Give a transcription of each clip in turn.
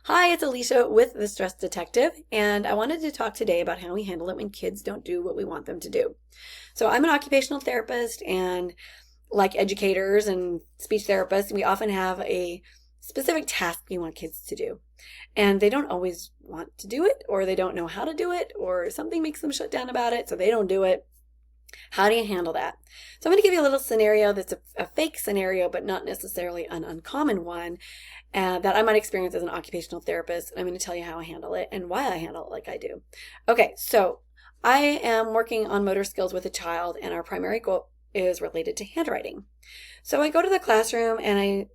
Hi, it's Alicia with the Stress Detective, and I wanted to talk today about how we handle it when kids don't do what we want them to do. So, I'm an occupational therapist, and like educators and speech therapists, we often have a specific task we want kids to do. And they don't always want to do it, or they don't know how to do it, or something makes them shut down about it, so they don't do it. How do you handle that? So I'm going to give you a little scenario that's a fake scenario, but not necessarily an uncommon one that I might experience as an occupational therapist. I'm going to tell you how I handle it and why I handle it like I do. Okay, so I am working on motor skills with a child, and our primary goal is related to handwriting. So I go to the classroom and I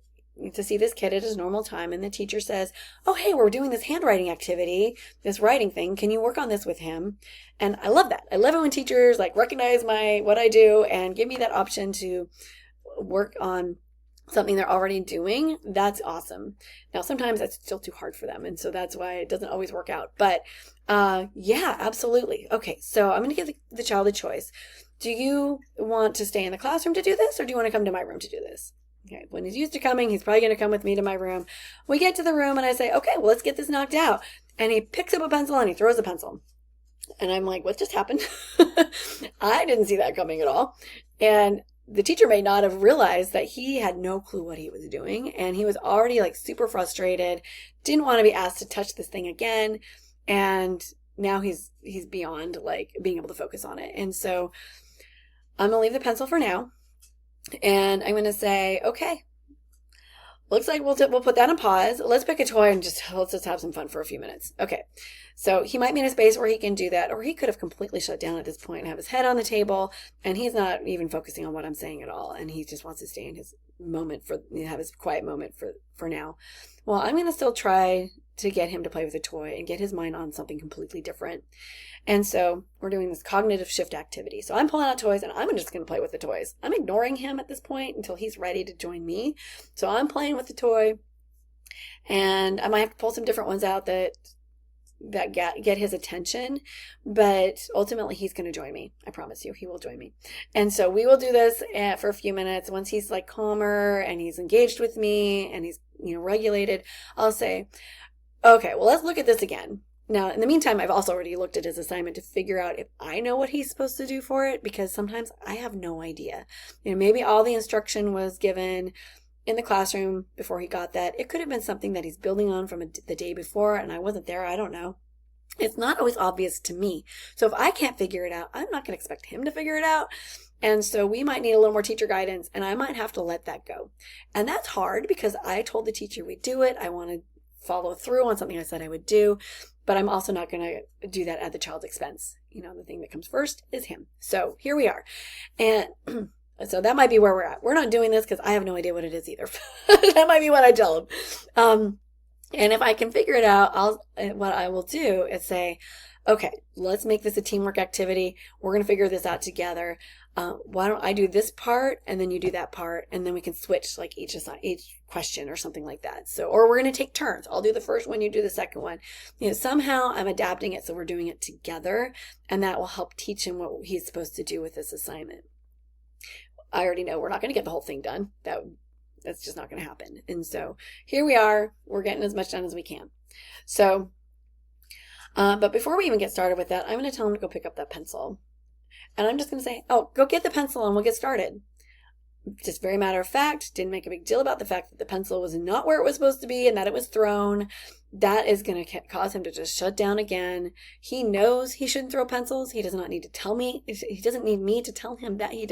to see this kid at his normal time, and the teacher says, "Oh, hey, we're doing this handwriting activity, this writing thing. Can you work on this with him?" And I love that. I love it when teachers like recognize what I do and give me that option to work on something they're already doing. That's awesome. Now, sometimes that's still too hard for them, and so that's why it doesn't always work out. But yeah, absolutely. Okay, so I'm going to give the child a choice. Do you want to stay in the classroom to do this, or do you want to come to my room to do this? Okay, when he's used to coming, he's probably going to come with me to my room. We get to the room and I say, okay, well, let's get this knocked out. And he picks up a pencil and he throws a pencil. And I'm like, what just happened? I didn't see that coming at all. And the teacher may not have realized that he had no clue what he was doing. And he was already like super frustrated, didn't want to be asked to touch this thing again. And now he's beyond like being able to focus on it. And so I'm going to leave the pencil for now. And I'm going to say, okay, looks like we'll put that on pause. Let's pick a toy and let's just have some fun for a few minutes. Okay. So he might be in a space where he can do that, or he could have completely shut down at this point and have his head on the table, and he's not even focusing on what I'm saying at all. And he just wants to stay in his moment have his quiet moment for now. Well, I'm going to still try to get him to play with a toy and get his mind on something completely different. And so we're doing this cognitive shift activity. So I'm pulling out toys and I'm just going to play with the toys. I'm ignoring him at this point until he's ready to join me. So I'm playing with the toy, and I might have to pull some different ones out that get his attention, but ultimately he's going to join me. I promise you, he will join me. And so we will do this for a few minutes. Once he's like calmer and he's engaged with me and he's regulated, I'll say, okay, well, let's look at this again. Now, in the meantime, I've also already looked at his assignment to figure out if I know what he's supposed to do for it, because sometimes I have no idea. Maybe all the instruction was given in the classroom before he got that. It could have been something that he's building on from the day before, and I wasn't there. I don't know. It's not always obvious to me. So if I can't figure it out, I'm not going to expect him to figure it out. And so we might need a little more teacher guidance, and I might have to let that go. And that's hard because I told the teacher we'd do it. I want to follow through on something I said I would do, but I'm also not going to do that at the child's expense. The thing that comes first is him. So here we are. And so that might be where we're at. We're not doing this because I have no idea what it is either. That might be what I tell him. And if I can figure it out, what I will do is say, okay, let's make this a teamwork activity. We're going to figure this out together. Why don't I do this part and then you do that part, and then we can switch like each question or something like that. So, or we're going to take turns. I'll do the first one, you do the second one. Somehow I'm adapting it so we're doing it together, and that will help teach him what he's supposed to do with this assignment. I already know we're not going to get the whole thing done. That's just not going to happen. And so here we are. We're getting as much done as we can. So, but before we even get started with that, I'm going to tell him to go pick up that pencil. And I'm just going to say, oh, go get the pencil and we'll get started. Just very matter of fact, didn't make a big deal about the fact that the pencil was not where it was supposed to be and that it was thrown. That is going to cause him to just shut down again. He knows he shouldn't throw pencils. He does not need to tell me. He doesn't need me to tell him that he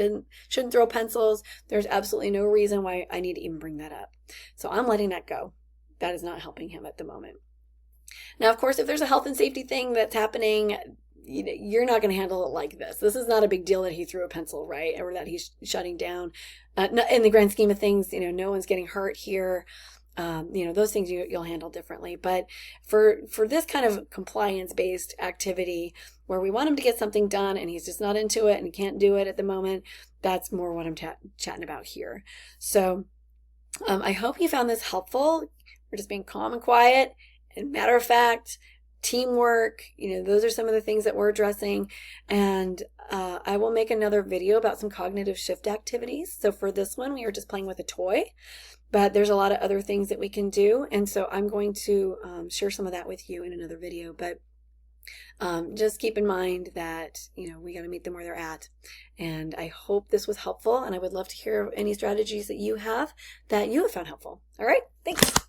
shouldn't throw pencils. There's absolutely no reason why I need to even bring that up. So I'm letting that go. That is not helping him at the moment. Now, of course, if there's a health and safety thing that's happening, you're not going to handle it like this. This is not a big deal that he threw a pencil, right? Or that he's shutting down. In the grand scheme of things, no one's getting hurt here. Those things you'll handle differently. But for this kind of compliance-based activity where we want him to get something done and he's just not into it and can't do it at the moment, that's more what I'm chatting about here. So I hope you found this helpful. We're just being calm and quiet and matter of fact, teamwork. Those are some of the things that we're addressing. And I will make another video about some cognitive shift activities. So for this one, we are just playing with a toy, but there's a lot of other things that we can do. And so I'm going to share some of that with you in another video. But just keep in mind that, we got to meet them where they're at. And I hope this was helpful. And I would love to hear any strategies that you have found helpful. All right. Thanks.